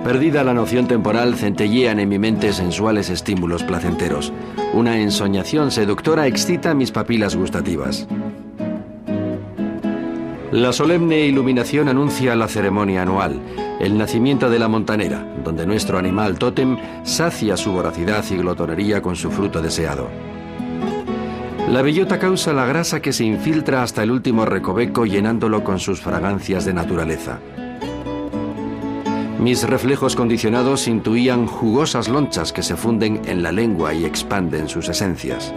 Perdida la noción temporal, centellean en mi mente sensuales estímulos placenteros. Una ensoñación seductora excita mis papilas gustativas. La solemne iluminación anuncia la ceremonia anual, el nacimiento de la montanera, donde nuestro animal tótem sacia su voracidad y glotonería con su fruto deseado. La bellota causa la grasa que se infiltra hasta el último recoveco, llenándolo con sus fragancias de naturaleza. Mis reflejos condicionados intuían jugosas lonchas que se funden en la lengua y expanden sus esencias.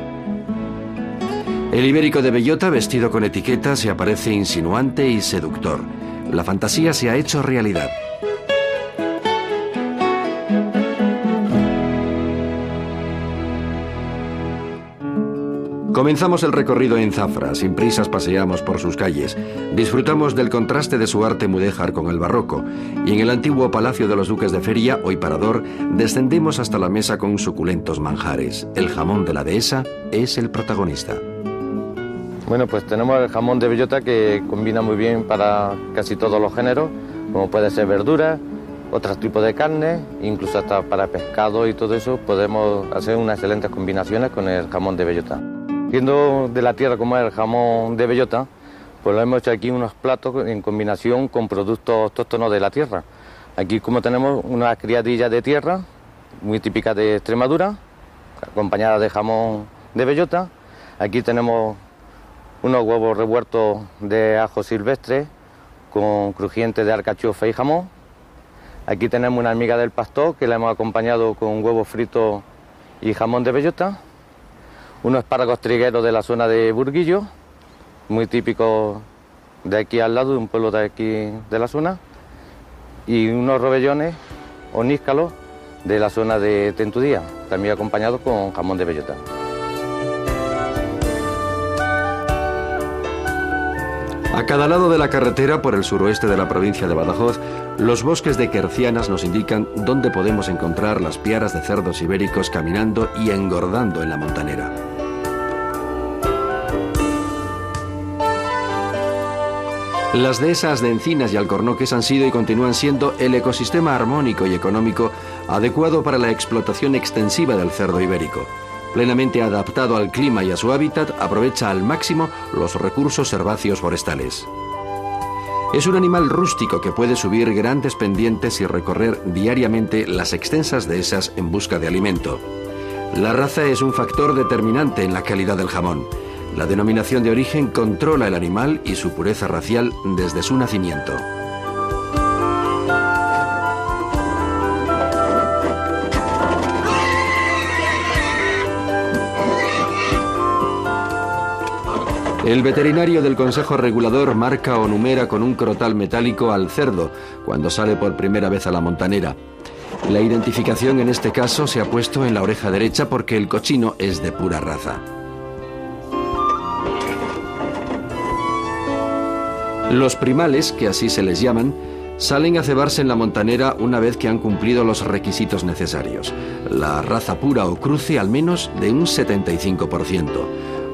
El ibérico de bellota, vestido con etiqueta, se aparece insinuante y seductor. La fantasía se ha hecho realidad. Comenzamos el recorrido en Zafra, sin prisas paseamos por sus calles, disfrutamos del contraste de su arte mudéjar con el barroco, y en el antiguo Palacio de los Duques de Feria, hoy Parador, descendemos hasta la mesa con suculentos manjares. El jamón de la dehesa es el protagonista. Bueno, pues tenemos el jamón de bellota que combina muy bien para casi todos los géneros, como puede ser verduras, otros tipos de carne, incluso hasta para pescado y todo eso, podemos hacer unas excelentes combinaciones con el jamón de bellota. Siendo de la tierra como es el jamón de bellota, pues lo hemos hecho aquí unos platos en combinación con productos autóctonos de la tierra. Aquí como tenemos unas criadillas de tierra, muy típicas de Extremadura, acompañadas de jamón de bellota. Aquí tenemos unos huevos revueltos de ajo silvestre con crujiente de alcachofa y jamón. Aquí tenemos una miga del pastor que la hemos acompañado con huevos fritos y jamón de bellota. Unos espárragos trigueros de la zona de Burguillo, muy típicos de aquí al lado, de un pueblo de aquí de la zona. Y unos robellones o níscalos de la zona de Tentudía, también acompañados con jamón de bellota. A cada lado de la carretera, por el suroeste de la provincia de Badajoz, los bosques de quercianas nos indican dónde podemos encontrar las piaras de cerdos ibéricos caminando y engordando en la montanera. Las dehesas de encinas y alcornoques han sido y continúan siendo el ecosistema armónico y económico adecuado para la explotación extensiva del cerdo ibérico. Plenamente adaptado al clima y a su hábitat, aprovecha al máximo los recursos herbáceos forestales. Es un animal rústico que puede subir grandes pendientes y recorrer diariamente las extensas dehesas en busca de alimento. La raza es un factor determinante en la calidad del jamón. La denominación de origen controla el animal y su pureza racial desde su nacimiento. El veterinario del Consejo Regulador marca o numera con un crotal metálico al cerdo cuando sale por primera vez a la montanera. La identificación en este caso se ha puesto en la oreja derecha porque el cochino es de pura raza. Los primales, que así se les llaman, salen a cebarse en la montanera una vez que han cumplido los requisitos necesarios. La raza pura o cruce al menos de un 75%.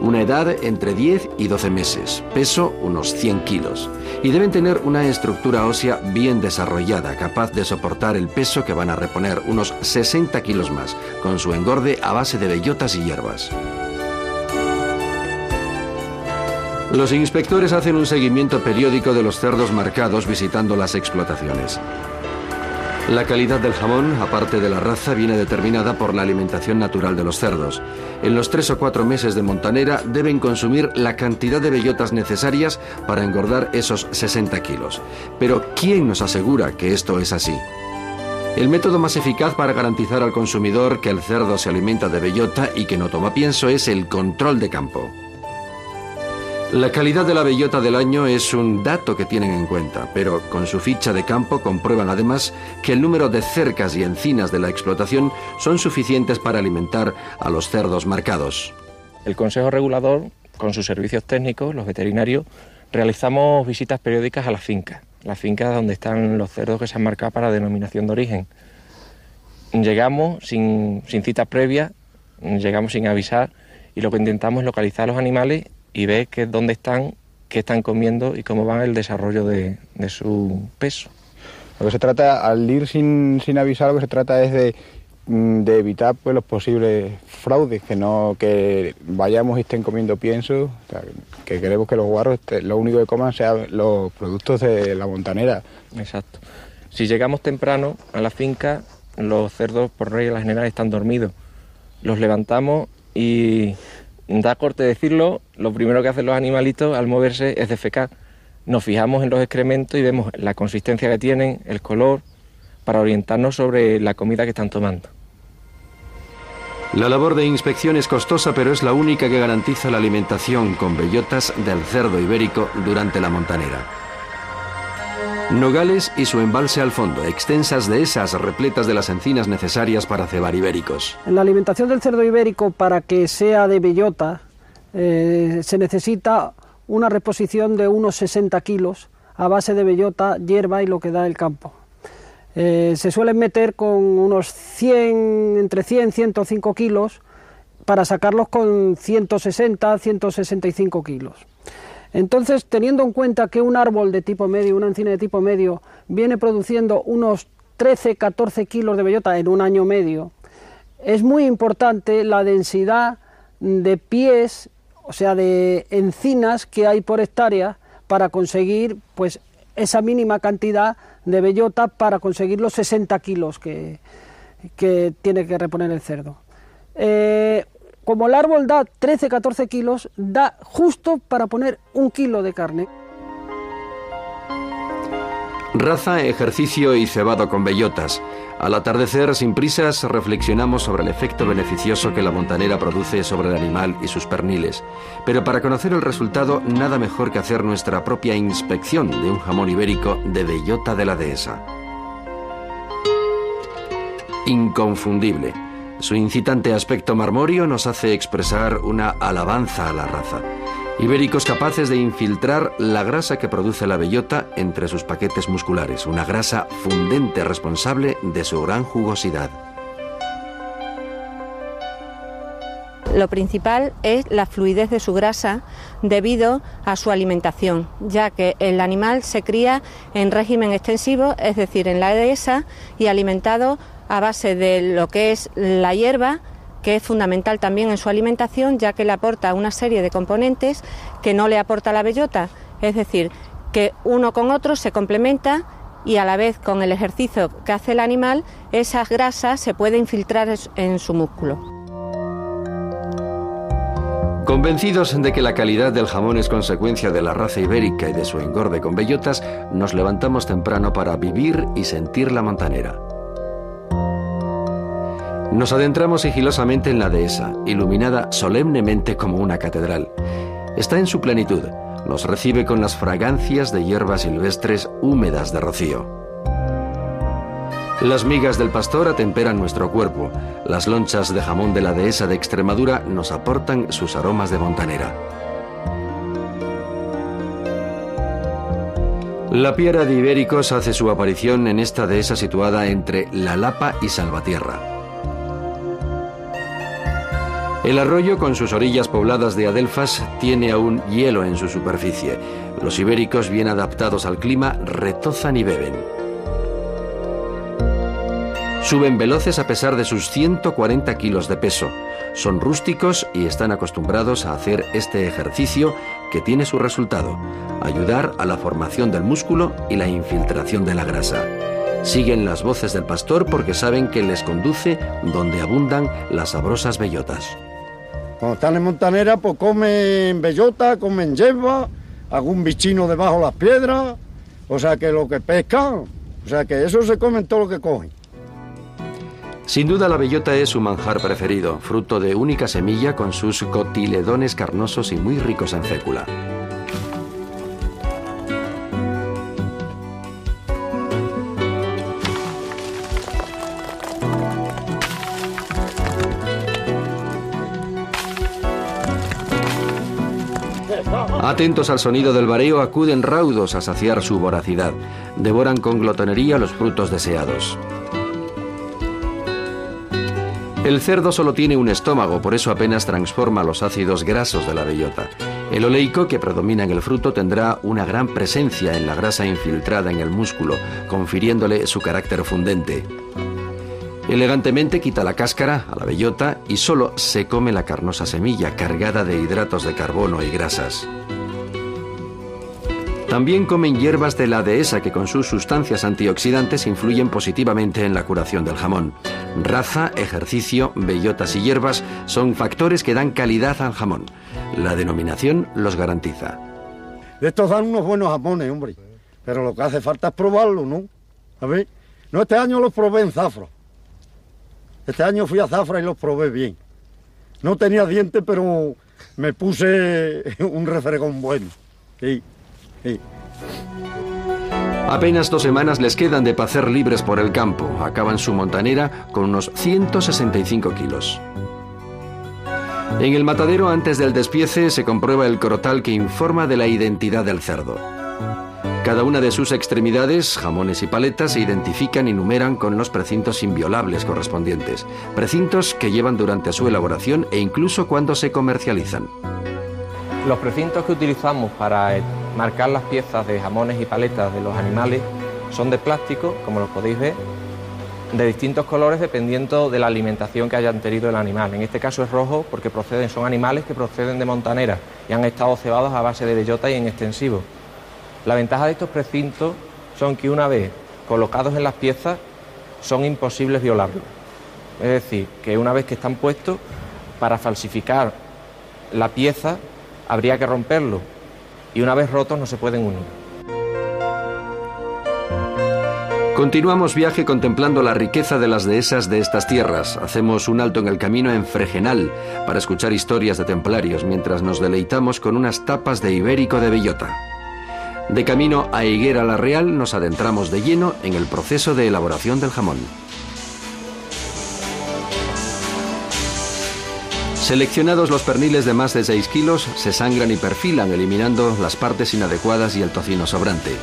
Una edad entre 10 y 12 meses, peso unos 100 kilos. Y deben tener una estructura ósea bien desarrollada, capaz de soportar el peso que van a reponer, unos 60 kilos más, con su engorde a base de bellotas y hierbas. Los inspectores hacen un seguimiento periódico de los cerdos marcados visitando las explotaciones. La calidad del jamón, aparte de la raza, viene determinada por la alimentación natural de los cerdos. En los 3 o 4 meses de montanera deben consumir la cantidad de bellotas necesarias para engordar esos 60 kilos. Pero ¿quién nos asegura que esto es así? El método más eficaz para garantizar al consumidor que el cerdo se alimenta de bellota y que no toma pienso es el control de campo. La calidad de la bellota del año es un dato que tienen en cuenta, pero con su ficha de campo comprueban además que el número de cercas y encinas de la explotación son suficientes para alimentar a los cerdos marcados. El Consejo Regulador, con sus servicios técnicos, los veterinarios, realizamos visitas periódicas a las fincas donde están los cerdos que se han marcado para denominación de origen. Llegamos sin citas previas, llegamos sin avisar y lo que intentamos es localizar a los animales y ver dónde están, qué están comiendo y cómo va el desarrollo de su peso. Lo que se trata, al ir sin avisar, lo que se trata es de evitar pues los posibles fraudes, que vayamos y estén comiendo pienso, o sea, que queremos que los guarros lo único que coman sean los productos de la montanera. Exacto. Si llegamos temprano a la finca, los cerdos por regla general están dormidos. Los levantamos y, da corte decirlo, lo primero que hacen los animalitos al moverse es defecar. Nos fijamos en los excrementos y vemos la consistencia que tienen, el color, para orientarnos sobre la comida que están tomando. La labor de inspección es costosa, pero es la única que garantiza la alimentación con bellotas del cerdo ibérico durante la montanera. Nogales y su embalse al fondo, extensas dehesas repletas de las encinas necesarias para cebar ibéricos. En la alimentación del cerdo ibérico, para que sea de bellota, se necesita una reposición de unos 60 kilos a base de bellota, hierba y lo que da el campo. Se suelen meter con unos 100, entre 100 y 105 kilos para sacarlos con 160, 165 kilos. Entonces, teniendo en cuenta que un árbol de tipo medio, una encina de tipo medio, viene produciendo unos 13-14 kilos de bellota en un año medio, es muy importante la densidad de pies, o sea, de encinas que hay por hectárea para conseguir pues esa mínima cantidad de bellota para conseguir los 60 kilos que tiene que reponer el cerdo. Como el árbol da 13-14 kilos, da justo para poner 1 kilo de carne. Raza, ejercicio y cebado con bellotas. Al atardecer, sin prisas, reflexionamos sobre el efecto beneficioso que la montanera produce sobre el animal y sus perniles. Pero para conocer el resultado, nada mejor que hacer nuestra propia inspección de un jamón ibérico de bellota de la dehesa. Inconfundible. Su incitante aspecto marmóreo nos hace expresar una alabanza a la raza. Ibéricos capaces de infiltrar la grasa que produce la bellota entre sus paquetes musculares, una grasa fundente responsable de su gran jugosidad. Lo principal es la fluidez de su grasa debido a su alimentación, ya que el animal se cría en régimen extensivo, es decir, en la dehesa, y alimentado a base de lo que es la hierba, que es fundamental también en su alimentación, ya que le aporta una serie de componentes que no le aporta la bellota, es decir, que uno con otro se complementa y a la vez con el ejercicio que hace el animal, esas grasas se pueden infiltrar en su músculo. Convencidos de que la calidad del jamón es consecuencia de la raza ibérica y de su engorde con bellotas, nos levantamos temprano para vivir y sentir la montanera. Nos adentramos sigilosamente en la dehesa, iluminada solemnemente como una catedral. Está en su plenitud. Nos recibe con las fragancias de hierbas silvestres húmedas de rocío. Las migas del pastor atemperan nuestro cuerpo. Las lonchas de jamón de la dehesa de Extremadura nos aportan sus aromas de montanera. La piara de ibéricos hace su aparición en esta dehesa situada entre La Lapa y Salvatierra. El arroyo, con sus orillas pobladas de adelfas, tiene aún hielo en su superficie. Los ibéricos, bien adaptados al clima, retozan y beben. Suben veloces a pesar de sus 140 kilos de peso. Son rústicos y están acostumbrados a hacer este ejercicio que tiene su resultado: ayudar a la formación del músculo y la infiltración de la grasa. Siguen las voces del pastor porque saben que les conduce donde abundan las sabrosas bellotas. Cuando están en montanera, pues comen bellota, comen hierba, algún bichino debajo de las piedras, o sea que lo que pescan, o sea que eso se comen todo lo que cogen. Sin duda la bellota es su manjar preferido, fruto de única semilla con sus cotiledones carnosos y muy ricos en fécula. Atentos al sonido del vareo, acuden raudos a saciar su voracidad. Devoran con glotonería los frutos deseados. El cerdo solo tiene un estómago, por eso apenas transforma los ácidos grasos de la bellota. El oleico que predomina en el fruto tendrá una gran presencia en la grasa infiltrada en el músculo, confiriéndole su carácter fundente. Elegantemente quita la cáscara a la bellota y solo se come la carnosa semilla cargada de hidratos de carbono y grasas. También comen hierbas de la dehesa que con sus sustancias antioxidantes influyen positivamente en la curación del jamón. Raza, ejercicio, bellotas y hierbas son factores que dan calidad al jamón. La denominación los garantiza. De estos dan unos buenos jamones, hombre. Pero lo que hace falta es probarlo, ¿no? A ver, no, este año los probé en Zafra. Este año fui a Zafra y los probé bien. No tenía dientes, pero me puse un refregón bueno. Sí, sí. Apenas 2 semanas les quedan de pacer libres por el campo. Acaban su montanera con unos 165 kilos. En el matadero, antes del despiece, se comprueba el crotal que informa de la identidad del cerdo. Cada una de sus extremidades, jamones y paletas, se identifican y numeran con los precintos inviolables correspondientes. Precintos que llevan durante su elaboración e incluso cuando se comercializan. Los precintos que utilizamos para marcar las piezas de jamones y paletas de los animales son de plástico, como los podéis ver, de distintos colores dependiendo de la alimentación que hayan tenido el animal. En este caso es rojo porque son animales que proceden de montaneras y han estado cebados a base de bellota y en extensivo. La ventaja de estos precintos son que una vez colocados en las piezas son imposibles violarlos. Es decir, que una vez que están puestos, para falsificar la pieza habría que romperlo y una vez rotos no se pueden unir. Continuamos viaje contemplando la riqueza de las dehesas de estas tierras. Hacemos un alto en el camino en Fregenal para escuchar historias de templarios mientras nos deleitamos con unas tapas de ibérico de bellota. De camino a Higuera la Real nos adentramos de lleno en el proceso de elaboración del jamón. Seleccionados los perniles de más de 6 kilos, se sangran y perfilan, eliminando las partes inadecuadas y el tocino sobrante.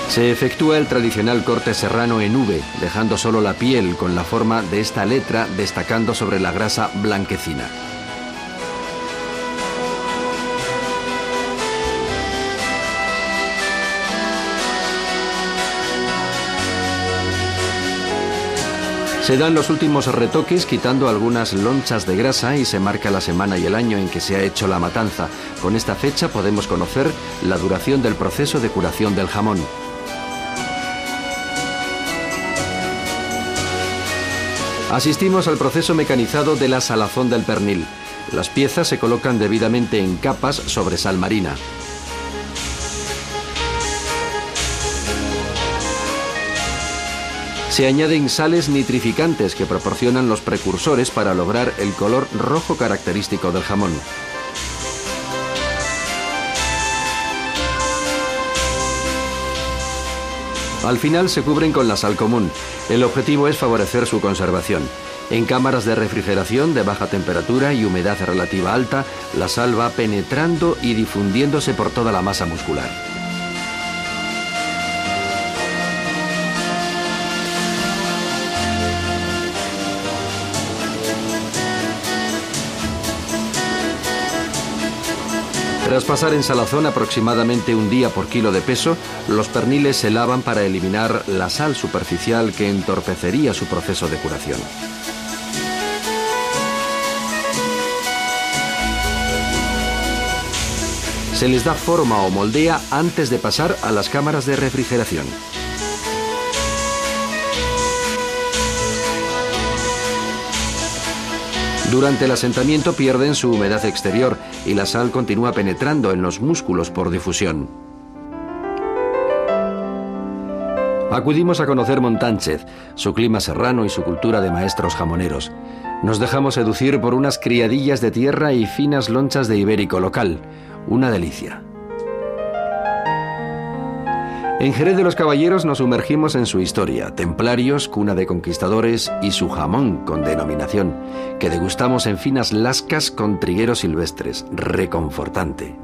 Se efectúa el tradicional corte serrano en V, dejando solo la piel con la forma de esta letra destacando sobre la grasa blanquecina. Se dan los últimos retoques quitando algunas lonchas de grasa y se marca la semana y el año en que se ha hecho la matanza. Con esta fecha podemos conocer la duración del proceso de curación del jamón. Asistimos al proceso mecanizado de la salazón del pernil. Las piezas se colocan debidamente en capas sobre sal marina. Se añaden sales nitrificantes que proporcionan los precursores para lograr el color rojo característico del jamón. Al final se cubren con la sal común. El objetivo es favorecer su conservación. En cámaras de refrigeración de baja temperatura y humedad relativa alta, la sal va penetrando y difundiéndose por toda la masa muscular. Tras pasar en salazón aproximadamente un día por kilo de peso, los perniles se lavan para eliminar la sal superficial que entorpecería su proceso de curación. Se les da forma o moldea antes de pasar a las cámaras de refrigeración. Durante el asentamiento pierden su humedad exterior y la sal continúa penetrando en los músculos por difusión. Acudimos a conocer Montánchez, su clima serrano y su cultura de maestros jamoneros. Nos dejamos seducir por unas criadillas de tierra y finas lonchas de ibérico local. Una delicia. En Jerez de los Caballeros nos sumergimos en su historia, templarios, cuna de conquistadores y su jamón con denominación, que degustamos en finas lascas con trigueros silvestres, reconfortante.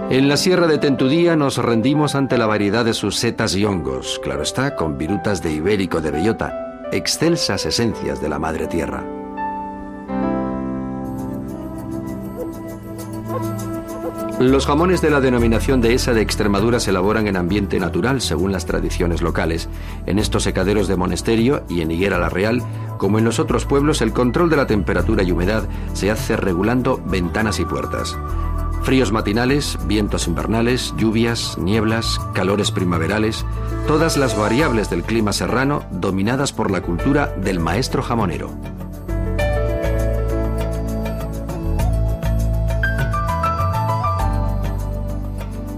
En la sierra de Tentudía nos rendimos ante la variedad de sus setas y hongos, claro está, con virutas de ibérico de bellota, excelsas esencias de la madre tierra. Los jamones de la denominación Dehesa de Extremadura se elaboran en ambiente natural, según las tradiciones locales. En estos secaderos de Monesterio y en Higuera la Real, como en los otros pueblos, el control de la temperatura y humedad se hace regulando ventanas y puertas. Fríos matinales, vientos invernales, lluvias, nieblas, calores primaverales, todas las variables del clima serrano dominadas por la cultura del maestro jamonero.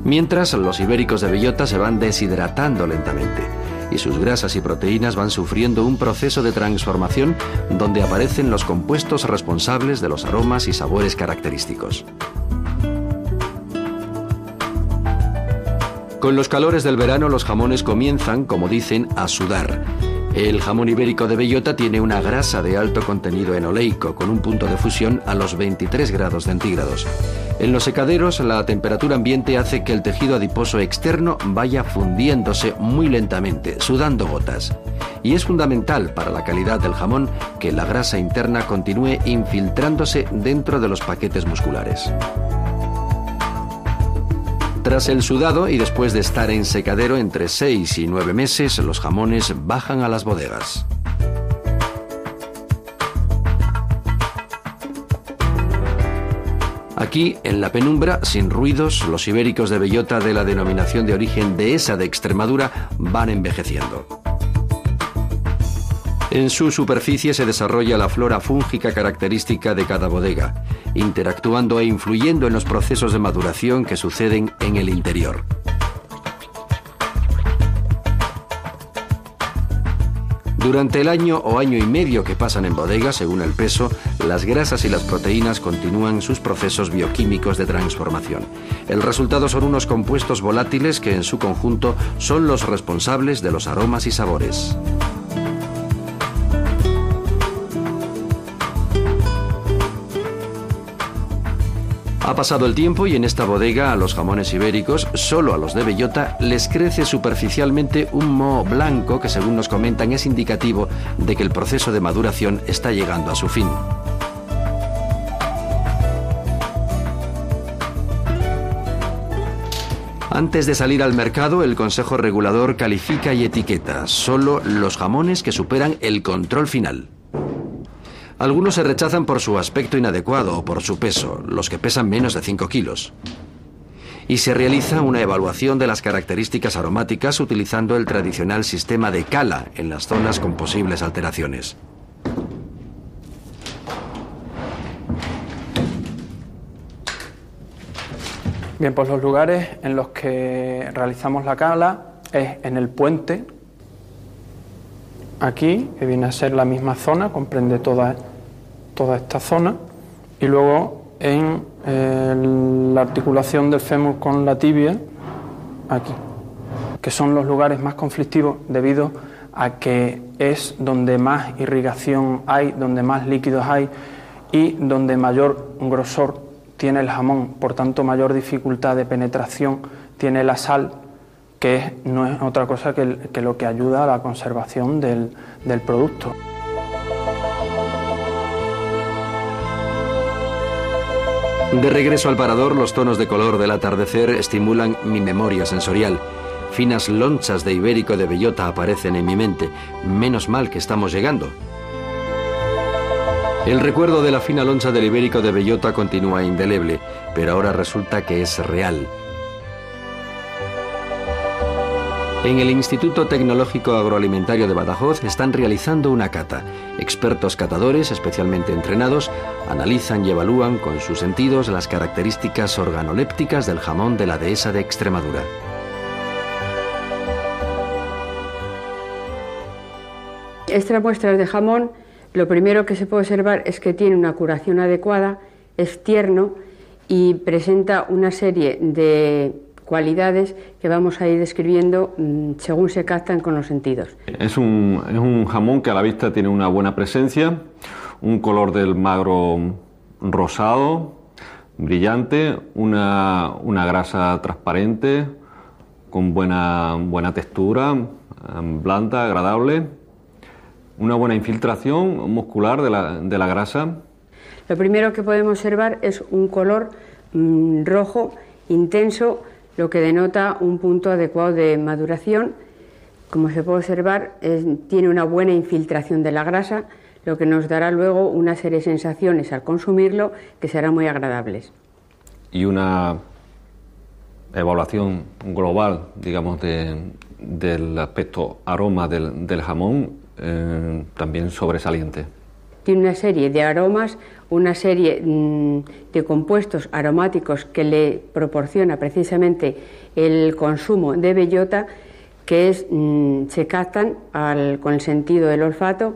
Mientras, los ibéricos de bellota se van deshidratando lentamente y sus grasas y proteínas van sufriendo un proceso de transformación donde aparecen los compuestos responsables de los aromas y sabores característicos. Con los calores del verano, los jamones comienzan, como dicen, a sudar. El jamón ibérico de bellota tiene una grasa de alto contenido enoleico, con un punto de fusión a los 23 grados centígrados. En los secaderos, la temperatura ambiente hace que el tejido adiposo externo vaya fundiéndose muy lentamente, sudando gotas. Y es fundamental para la calidad del jamón que la grasa interna continúe infiltrándose dentro de los paquetes musculares. Tras el sudado y después de estar en secadero entre 6 y 9 meses, los jamones bajan a las bodegas. Aquí, en la penumbra, sin ruidos, los ibéricos de bellota de la denominación de origen Dehesa de Extremadura van envejeciendo. En su superficie se desarrolla la flora fúngica característica de cada bodega, interactuando e influyendo en los procesos de maduración que suceden en el interior. Durante el año o año y medio que pasan en bodega, según el peso, las grasas y las proteínas continúan sus procesos bioquímicos de transformación. El resultado son unos compuestos volátiles que en su conjunto son los responsables de los aromas y sabores. Ha pasado el tiempo y en esta bodega a los jamones ibéricos, solo a los de bellota, les crece superficialmente un moho blanco que, según nos comentan, es indicativo de que el proceso de maduración está llegando a su fin. Antes de salir al mercado, el Consejo Regulador califica y etiqueta solo los jamones que superan el control final. Algunos se rechazan por su aspecto inadecuado o por su peso, los que pesan menos de 5 kilos. Y se realiza una evaluación de las características aromáticas utilizando el tradicional sistema de cala en las zonas con posibles alteraciones. Bien, pues los lugares en los que realizamos la cala es en el puente. Aquí, que viene a ser la misma zona, comprende toda esta zona, y luego en la articulación del fémur con la tibia, aquí, que son los lugares más conflictivos debido a que es donde más irrigación hay, donde más líquidos hay y donde mayor grosor tiene el jamón, por tanto mayor dificultad de penetración tiene la sal, que no es otra cosa que lo que ayuda a la conservación del producto. De regreso al parador, los tonos de color del atardecer estimulan mi memoria sensorial. Finas lonchas de ibérico de bellota aparecen en mi mente. Menos mal que estamos llegando. El recuerdo de la fina loncha del ibérico de bellota continúa indeleble, pero ahora resulta que es real. En el Instituto Tecnológico Agroalimentario de Badajoz están realizando una cata. Expertos catadores, especialmente entrenados, analizan y evalúan con sus sentidos las características organolépticas del jamón de la Dehesa de Extremadura. Estas muestras de jamón, lo primero que se puede observar es que tiene una curación adecuada, es tierno y presenta una serie de cualidades que vamos a ir describiendo según se captan con los sentidos. Es un jamón que a la vista tiene una buena presencia, un color del magro rosado, brillante, una grasa transparente, con buena textura, blanda, agradable, una buena infiltración muscular de la grasa. Lo primero que podemos observar es un color rojo intenso, lo que denota un punto adecuado de maduración. Como se puede observar, tiene una buena infiltración de la grasa, lo que nos dará luego una serie de sensaciones al consumirlo que serán muy agradables. Y una evaluación global, digamos, del aspecto aroma del jamón también sobresaliente. Tiene una serie de aromas, una serie de compuestos aromáticos que le proporciona precisamente el consumo de bellota, que se captan con el sentido del olfato.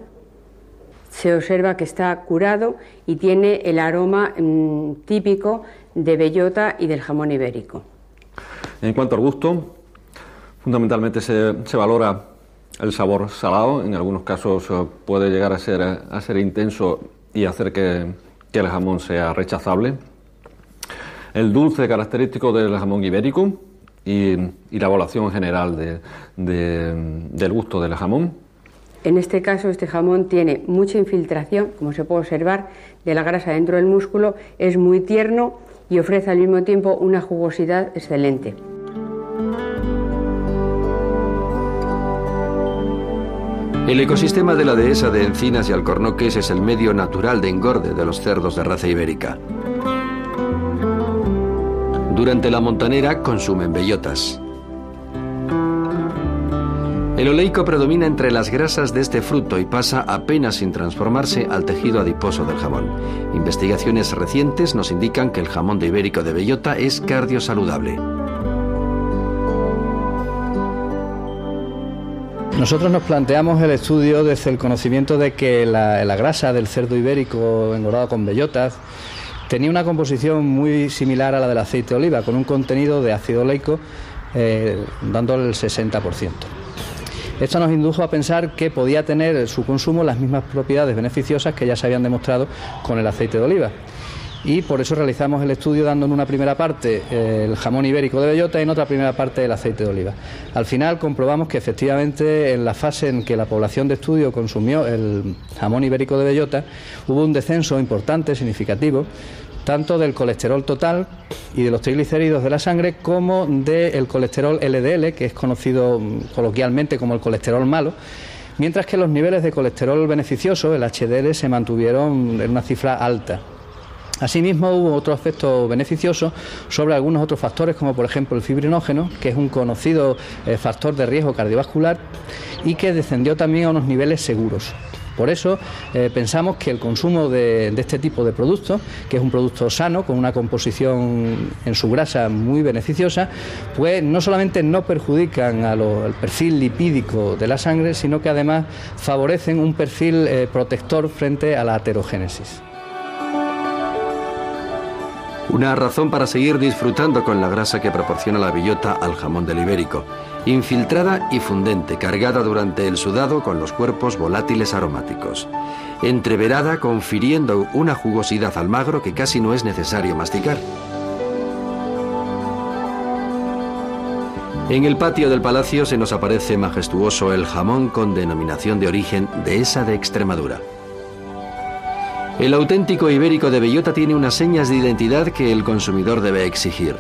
Se observa que está curado y tiene el aroma típico de bellota y del jamón ibérico. En cuanto al gusto, fundamentalmente se valora el sabor salado. En algunos casos puede llegar a ser intenso y hacer que el jamón sea rechazable. El dulce característico del jamón ibérico y la evaluación general del gusto del jamón. En este caso, este jamón tiene mucha infiltración, como se puede observar, de la grasa dentro del músculo, es muy tierno y ofrece al mismo tiempo una jugosidad excelente. El ecosistema de la dehesa de Encinas y Alcornoques es el medio natural de engorde de los cerdos de raza ibérica. Durante la montanera consumen bellotas. El oleico predomina entre las grasas de este fruto y pasa apenas sin transformarse al tejido adiposo del jamón. Investigaciones recientes nos indican que el jamón de ibérico de bellota es cardiosaludable. Nosotros nos planteamos el estudio desde el conocimiento de que la grasa del cerdo ibérico engordado con bellotas tenía una composición muy similar a la del aceite de oliva, con un contenido de ácido oleico dándole el 60%. Esto nos indujo a pensar que podía tener su consumo las mismas propiedades beneficiosas que ya se habían demostrado con el aceite de oliva. Y por eso realizamos el estudio dando en una primera parte el jamón ibérico de bellota y en otra primera parte el aceite de oliva. Al final comprobamos que efectivamente en la fase en que la población de estudio consumió el jamón ibérico de bellota hubo un descenso importante, significativo, tanto del colesterol total y de los triglicéridos de la sangre como del colesterol LDL, que es conocido coloquialmente como el colesterol malo, mientras que los niveles de colesterol beneficioso, el HDL, se mantuvieron en una cifra alta. Asimismo, hubo otro efecto beneficioso sobre algunos otros factores, como por ejemplo el fibrinógeno, que es un conocido factor de riesgo cardiovascular y que descendió también a unos niveles seguros. Por eso pensamos que el consumo de este tipo de productos, que es un producto sano, con una composición en su grasa muy beneficiosa, pues no solamente no perjudican al perfil lipídico de la sangre, sino que además favorecen un perfil protector frente a la aterogénesis. Una razón para seguir disfrutando con la grasa que proporciona la bellota al jamón del ibérico, infiltrada y fundente, cargada durante el sudado con los cuerpos volátiles aromáticos, entreverada confiriendo una jugosidad al magro que casi no es necesario masticar. En el patio del palacio se nos aparece majestuoso el jamón con denominación de origen Dehesa de Extremadura. El auténtico ibérico de bellota tiene unas señas de identidad que el consumidor debe exigir.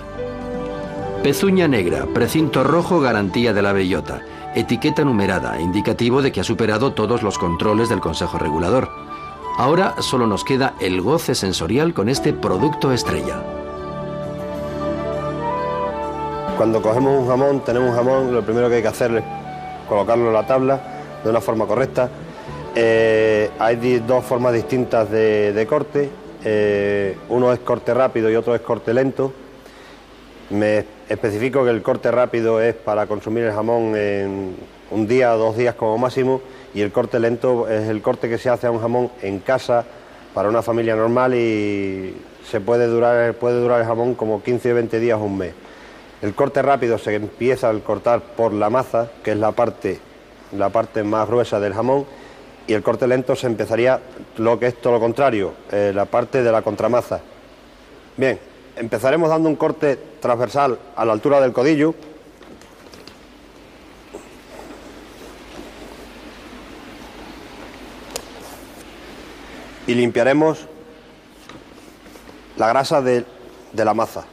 Pezuña negra, precinto rojo, garantía de la bellota. Etiqueta numerada, indicativo de que ha superado todos los controles del Consejo Regulador. Ahora solo nos queda el goce sensorial con este producto estrella. Cuando cogemos un jamón, tenemos un jamón, lo primero que hay que hacer es colocarlo en la tabla de una forma correcta. Hay dos formas distintas de corte, uno es corte rápido y otro es corte lento. Me especifico que el corte rápido es para consumir el jamón en un día o 2 días como máximo, y el corte lento es el corte que se hace a un jamón en casa para una familia normal y puede durar el jamón como 15 o 20 días o un mes. El corte rápido se empieza al cortar por la maza, que es la parte más gruesa del jamón, y el corte lento se empezaría lo que es todo lo contrario, la parte de la contramaza. Bien, empezaremos dando un corte transversal a la altura del codillo. Y limpiaremos la grasa de la maza.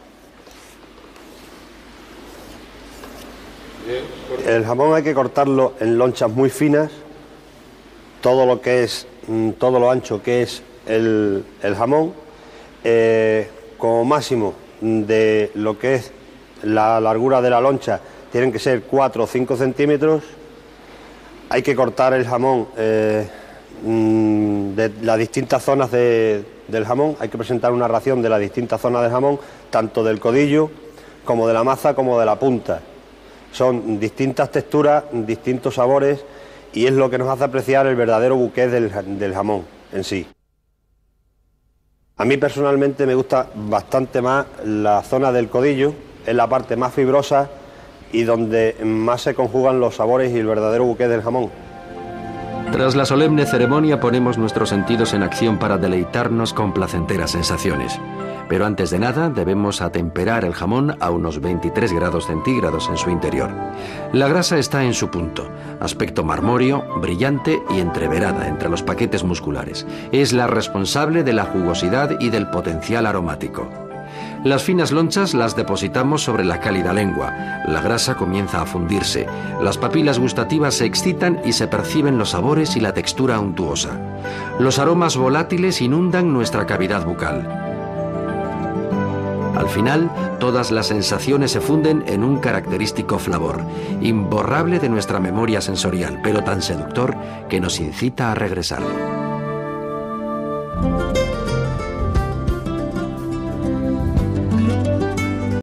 El jamón hay que cortarlo en lonchas muy finas, todo lo ancho que es el jamón, como máximo de lo que es la largura de la loncha tienen que ser 4 o 5 centímetros. Hay que cortar el jamón de las distintas zonas del jamón, hay que presentar una ración de las distintas zonas del jamón, tanto del codillo como de la maza como de la punta. Son distintas texturas, distintos sabores, y es lo que nos hace apreciar el verdadero buquet del jamón en sí. A mí personalmente me gusta bastante más la zona del codillo, es la parte más fibrosa y donde más se conjugan los sabores y el verdadero buquet del jamón. Tras la solemne ceremonia ponemos nuestros sentidos en acción para deleitarnos con placenteras sensaciones. Pero antes de nada debemos atemperar el jamón a unos 23 grados centígrados en su interior. La grasa está en su punto, aspecto marmóreo, brillante y entreverada entre los paquetes musculares. Es la responsable de la jugosidad y del potencial aromático. Las finas lonchas las depositamos sobre la cálida lengua. La grasa comienza a fundirse. Las papilas gustativas se excitan y se perciben los sabores y la textura untuosa. Los aromas volátiles inundan nuestra cavidad bucal. Al final, todas las sensaciones se funden en un característico flavor, imborrable de nuestra memoria sensorial, pero tan seductor que nos incita a regresar.